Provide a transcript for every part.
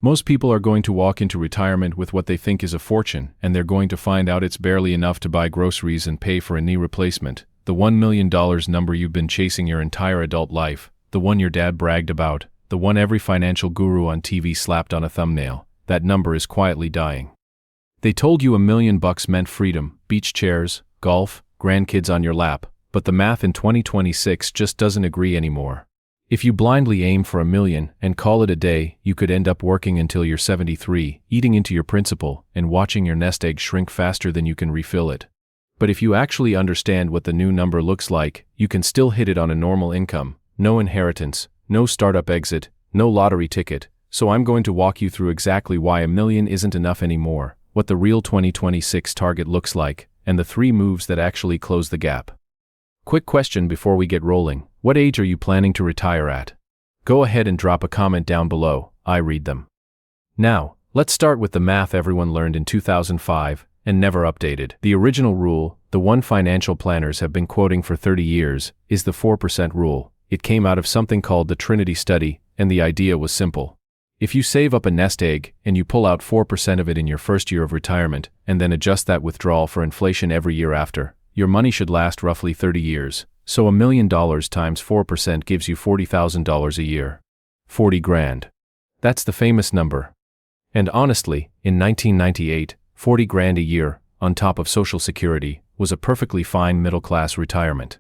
Most people are going to walk into retirement with what they think is a fortune, and they're going to find out it's barely enough to buy groceries and pay for a knee replacement. The $1 million number you've been chasing your entire adult life, the one your dad bragged about, the one every financial guru on TV slapped on a thumbnail, that number is quietly dying. They told you $1 million meant freedom, beach chairs, golf, grandkids on your lap, but the math in 2026 just doesn't agree anymore. If you blindly aim for $1 million and call it a day, you could end up working until you're 73, eating into your principal, and watching your nest egg shrink faster than you can refill it. But if you actually understand what the new number looks like, you can still hit it on a normal income, no inheritance, no startup exit, no lottery ticket. So I'm going to walk you through exactly why $1 million isn't enough anymore, what the real 2026 target looks like, and the 3 moves that actually close the gap. Quick question before we get rolling. What age are you planning to retire at? Go ahead and drop a comment down below. I read them. Now, let's start with the math everyone learned in 2005 and never updated. The original rule, the one financial planners have been quoting for 30 years, is the 4% rule. It came out of something called the Trinity Study, and the idea was simple. If you save up a nest egg and you pull out 4% of it in your first year of retirement and then adjust that withdrawal for inflation every year after, your money should last roughly 30 years. So $1 million times 4% gives you $40,000 a year. 40 grand. That's the famous number. And honestly, in 1998, 40 grand a year, on top of Social Security, was a perfectly fine middle-class retirement.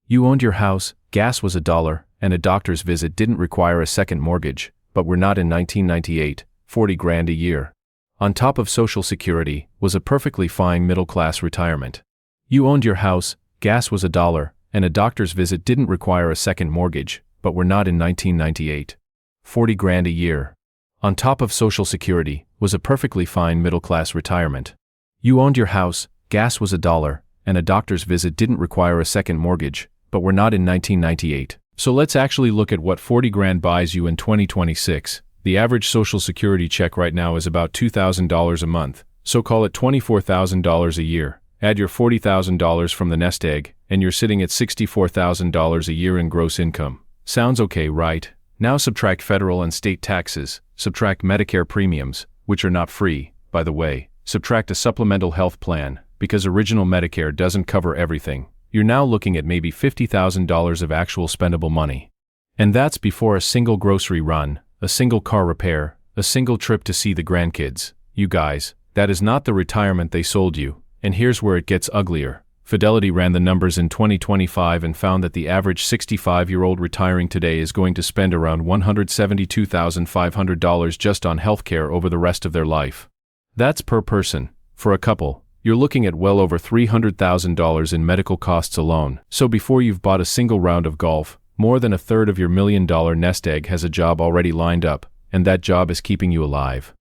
You owned your house, gas was $1, and a doctor's visit didn't require a second mortgage, but we're not in 1998, 40 grand a year. On top of Social Security, was a perfectly fine middle-class retirement. You owned your house, gas was $1, and a doctor's visit didn't require a second mortgage, but we're not in 1998. 40 grand a year. On top of Social Security, was a perfectly fine middle-class retirement. You owned your house, gas was $1, and a doctor's visit didn't require a second mortgage, but we're not in 1998. So let's actually look at what 40 grand buys you in 2026. The average Social Security check right now is about $2,000 a month, so call it $24,000 a year. Add your $40,000 from the nest egg, and you're sitting at $64,000 a year in gross income. Sounds okay, right? Now subtract federal and state taxes, subtract Medicare premiums, which are not free, by the way, subtract a supplemental health plan, because original Medicare doesn't cover everything. You're now looking at maybe $50,000 of actual spendable money. And that's before a single grocery run, a single car repair, a single trip to see the grandkids. You guys, that is not the retirement they sold you. And here's where it gets uglier. Fidelity ran the numbers in 2025 and found that the average 65-year-old retiring today is going to spend around $172,500 just on healthcare over the rest of their life. That's per person. For a couple, you're looking at well over $300,000 in medical costs alone. So before you've bought a single round of golf, more than a third of your $1 million nest egg has a job already lined up, and that job is keeping you alive.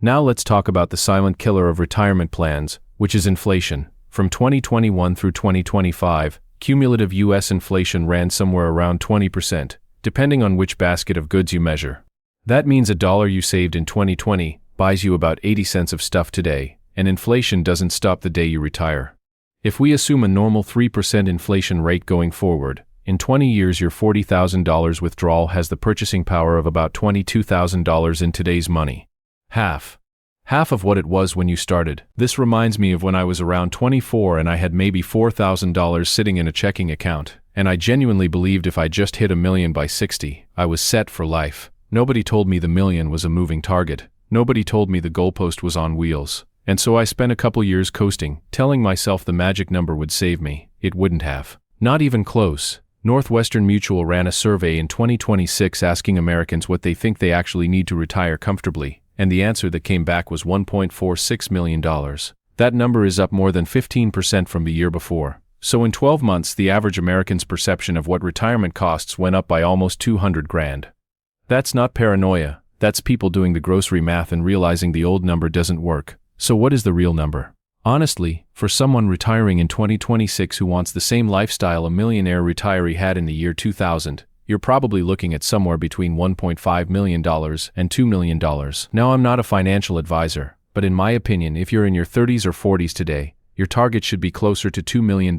Now let's talk about the silent killer of retirement plans, which is inflation. From 2021 through 2025, cumulative U.S. inflation ran somewhere around 20%, depending on which basket of goods you measure. That means $1 you saved in 2020 buys you about 80 cents of stuff today, and inflation doesn't stop the day you retire. If we assume a normal 3% inflation rate going forward, in 20 years your $40,000 withdrawal has the purchasing power of about $22,000 in today's money. Half of what it was when you started. This reminds me of when I was around 24 and I had maybe $4,000 sitting in a checking account, and I genuinely believed if I just hit $1 million by 60, I was set for life. Nobody told me the million was a moving target. Nobody told me the goalpost was on wheels. And so I spent a couple years coasting, telling myself the magic number would save me. It wouldn't have. Not even close. Northwestern Mutual ran a survey in 2026 asking Americans what they think they actually need to retire comfortably. And the answer that came back was $1.46 million. That number is up more than 15% from the year before. So in 12 months, the average American's perception of what retirement costs went up by almost 200 grand. That's not paranoia. That's people doing the grocery math and realizing the old number doesn't work. So what is the real number? Honestly, for someone retiring in 2026 who wants the same lifestyle a millionaire retiree had in the year 2000, you're probably looking at somewhere between $1.5 million and $2 million. Now, I'm not a financial advisor, but in my opinion, if you're in your 30s or 40s today, your target should be closer to $2 million,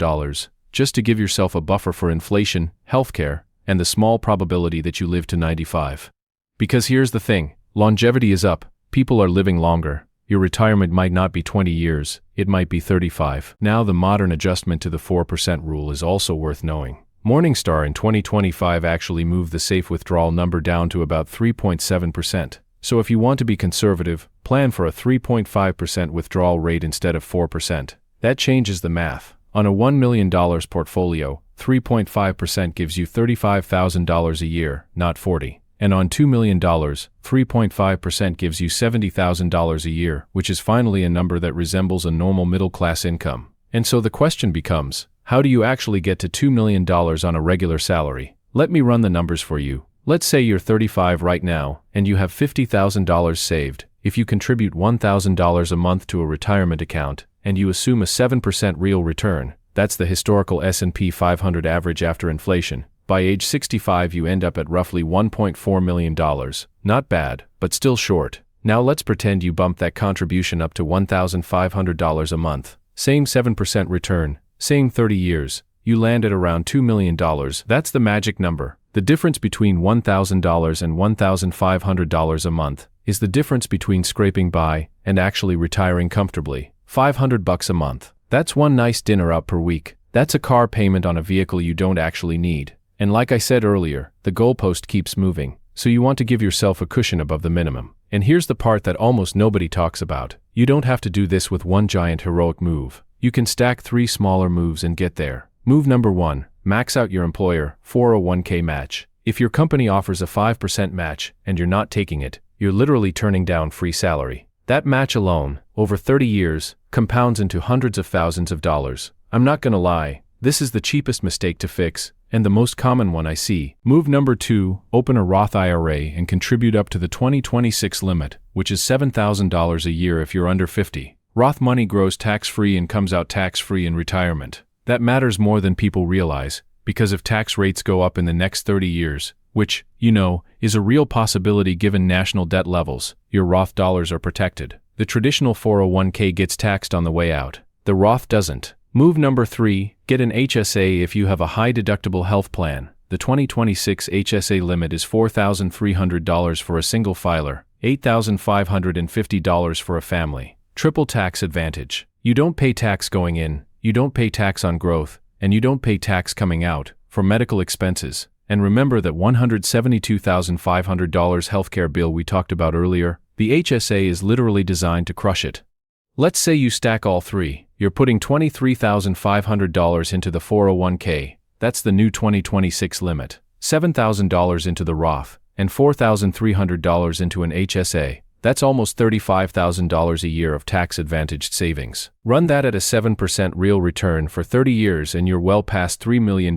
just to give yourself a buffer for inflation, healthcare, and the small probability that you live to 95. Because here's the thing, Longevity is up, people are living longer. Your retirement might not be 20 years, it might be 35. Now the modern adjustment to the 4% rule is also worth knowing. Morningstar in 2025 actually moved the safe withdrawal number down to about 3.7%. So if you want to be conservative, plan for a 3.5% withdrawal rate instead of 4%. That changes the math. On a $1 million portfolio, 3.5% gives you $35,000 a year, not $40. And on $2 million, 3.5% gives you $70,000 a year, which is finally a number that resembles a normal middle-class income. And so the question becomes, how do you actually get to $2 million on a regular salary? Let me run the numbers for you. Let's say you're 35 right now, and you have $50,000 saved. If you contribute $1,000 a month to a retirement account, and you assume a 7% real return, that's the historical S&P 500 average after inflation. By age 65 you end up at roughly $1.4 million. Not bad, but still short. Now let's pretend you bump that contribution up to $1,500 a month. Same 7% return, same 30 years. You land at around $2 million. That's the magic number. The difference between $1,000 and $1,500 a month is the difference between scraping by and actually retiring comfortably. $500 a month. That's one nice dinner out per week. That's a car payment on a vehicle you don't actually need. And like I said earlier, the goalpost keeps moving, so you want to give yourself a cushion above the minimum. And here's the part that almost nobody talks about. You don't have to do this with one giant heroic move. You can stack 3 smaller moves and get there. Move number 1, max out your employer 401k match. If your company offers a 5% match and you're not taking it, you're literally turning down free salary. That match alone, over 30 years, compounds into hundreds of thousands of dollars. I'm not gonna lie, this is the cheapest mistake to fix, and the most common one I see. Move number 2, open a Roth IRA and contribute up to the 2026 limit, which is $7,000 a year if you're under 50. Roth money grows tax-free and comes out tax-free in retirement. That matters more than people realize, because if tax rates go up in the next 30 years, which, is a real possibility given national debt levels, your Roth dollars are protected. The traditional 401k gets taxed on the way out. The Roth doesn't. Move number 3, get an HSA if you have a high-deductible health plan. The 2026 HSA limit is $4,300 for a single filer, $8,550 for a family. Triple tax advantage. You don't pay tax going in, you don't pay tax on growth, and you don't pay tax coming out for medical expenses. And remember that $172,500 healthcare bill we talked about earlier? The HSA is literally designed to crush it. Let's say you stack all 3. You're putting $23,500 into the 401k, that's the new 2026 limit, $7,000 into the Roth, and $4,300 into an HSA. That's almost $35,000 a year of tax-advantaged savings. Run that at a 7% real return for 30 years and you're well past $3 million.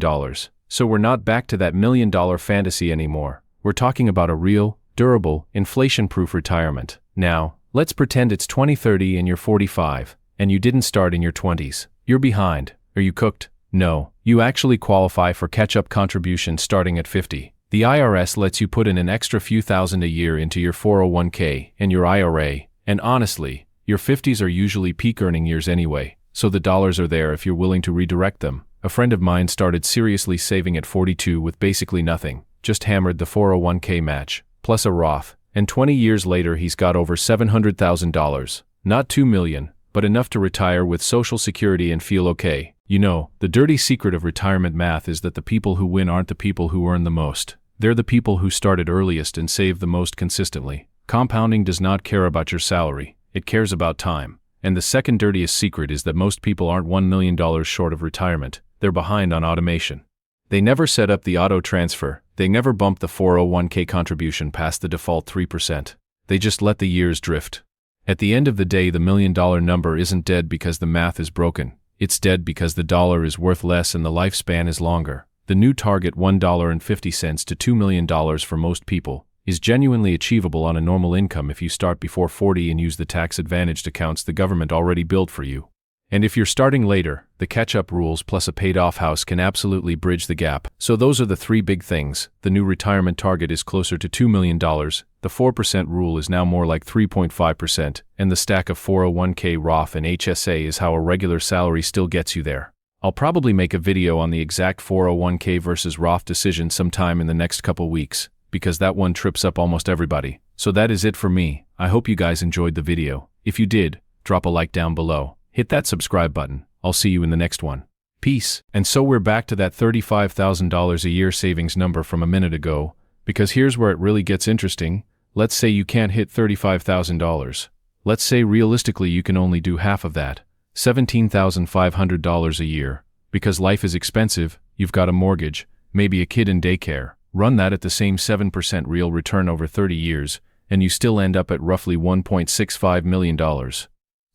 So we're not back to that $1 million fantasy anymore. We're talking about a real, durable, inflation-proof retirement. Now, let's pretend it's 2030 and you're 45. And you didn't start in your 20s. You're behind. Are you cooked? No. You actually qualify for catch-up contributions starting at 50. The IRS lets you put in an extra few thousand a year into your 401k and your IRA, and honestly, your 50s are usually peak earning years anyway, so the dollars are there if you're willing to redirect them. A friend of mine started seriously saving at 42 with basically nothing, just hammered the 401k match, plus a Roth, and 20 years later he's got over $700,000. Not $2 million. But enough to retire with Social Security and feel okay. The dirty secret of retirement math is that the people who win aren't the people who earn the most. They're the people who started earliest and saved the most consistently. Compounding does not care about your salary, it cares about time. And the second dirtiest secret is that most people aren't $1 million short of retirement, they're behind on automation. They never set up the auto transfer, they never bump the 401k contribution past the default 3%. They just let the years drift. At the end of the day, the $1 million number isn't dead because the math is broken. It's dead because the dollar is worth less and the lifespan is longer. The new target $1.50 to $2 million for most people is genuinely achievable on a normal income if you start before 40 and use the tax-advantaged accounts the government already built for you. And if you're starting later, the catch-up rules plus a paid-off house can absolutely bridge the gap. So those are the 3 big things. The new retirement target is closer to $2 million, the 4% rule is now more like 3.5%, and the stack of 401k Roth and HSA is how a regular salary still gets you there. I'll probably make a video on the exact 401k versus Roth decision sometime in the next couple weeks, because that one trips up almost everybody. So that is it for me. I hope you guys enjoyed the video. If you did, drop a like down below. Hit that subscribe button. I'll see you in the next one. Peace. And so we're back to that $35,000 a year savings number from a minute ago, because here's where it really gets interesting. Let's say you can't hit $35,000. Let's say realistically you can only do half of that, $17,500 a year, because life is expensive, you've got a mortgage, maybe a kid in daycare. Run that at the same 7% real return over 30 years, and you still end up at roughly $1.65 million.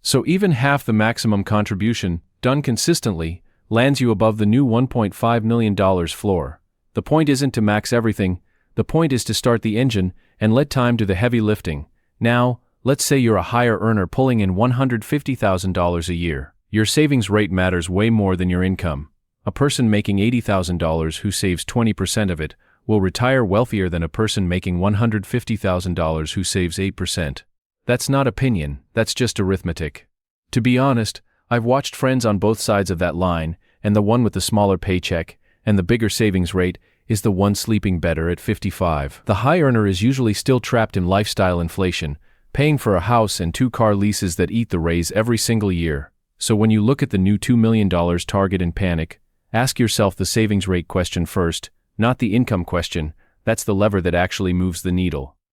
So even half the maximum contribution, done consistently, lands you above the new $1.5 million floor. The point isn't to max everything, the point is to start the engine and let time do the heavy lifting. Now, let's say you're a higher earner pulling in $150,000 a year. Your savings rate matters way more than your income. A person making $80,000 who saves 20% of it will retire wealthier than a person making $150,000 who saves 8%. That's not opinion, that's just arithmetic. To be honest, I've watched friends on both sides of that line, and the one with the smaller paycheck and the bigger savings rate is the one sleeping better at 55. The high earner is usually still trapped in lifestyle inflation, paying for a house and 2-car leases that eat the raise every single year. So when you look at the new $2 million target and panic, ask yourself the savings rate question first, not the income question. That's the lever that actually moves the needle.